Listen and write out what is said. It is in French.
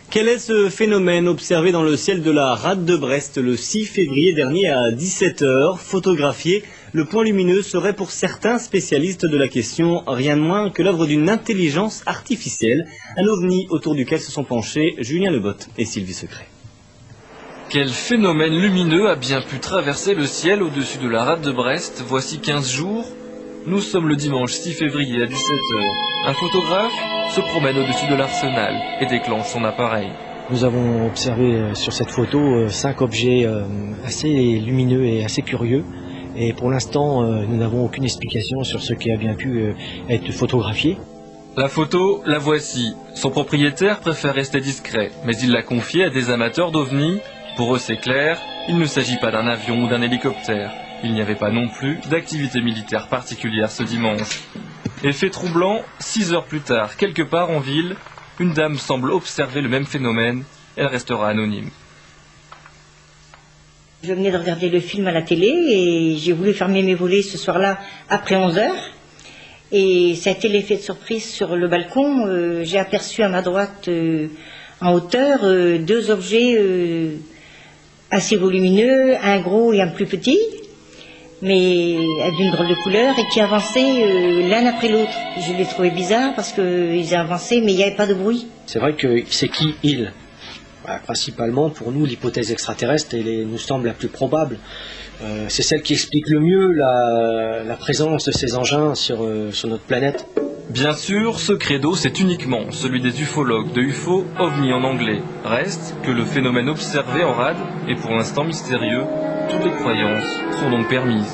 Quel est ce phénomène observé dans le ciel de la rade de Brest le 6 février dernier à 17 h? Photographié, le point lumineux serait pour certains spécialistes de la question rien de moins que l'œuvre d'une intelligence artificielle, un ovni autour duquel se sont penchés Julien Lebotte et Sylvie Secret. Quel phénomène lumineux a bien pu traverser le ciel au-dessus de la rade de Brest voici 15 jours? Nous sommes le dimanche 6 février à 17 h. Un photographe se promène au-dessus de l'Arsenal et déclenche son appareil. Nous avons observé sur cette photo 5 objets assez lumineux et assez curieux. Et pour l'instant, nous n'avons aucune explication sur ce qui a bien pu être photographié. La photo, la voici. Son propriétaire préfère rester discret, mais il l'a confiée à des amateurs d'ovnis. Pour eux, c'est clair, il ne s'agit pas d'un avion ou d'un hélicoptère. Il n'y avait pas non plus d'activité militaire particulière ce dimanche. Effet troublant, 6 heures plus tard, quelque part en ville, une dame semble observer le même phénomène. Elle restera anonyme. Je venais de regarder le film à la télé et j'ai voulu fermer mes volets ce soir-là après 11 h. Et ça a été l'effet de surprise sur le balcon. J'ai aperçu à ma droite, en hauteur, 2 objets assez volumineux, un gros et un plus petit, mais d'une drôle de couleur et qui avançaient l'un après l'autre. Je les trouvais bizarres parce qu'ils avançaient mais il n'y avait pas de bruit. C'est vrai que c'est qui il? Principalement pour nous l'hypothèse extraterrestre nous semble la plus probable. C'est celle qui explique le mieux la présence de ces engins sur notre planète. Bien sûr, ce credo, c'est uniquement celui des ufologues de UFO, OVNI en anglais. Reste que le phénomène observé en rade est pour l'instant mystérieux. Toutes les croyances sont donc permises.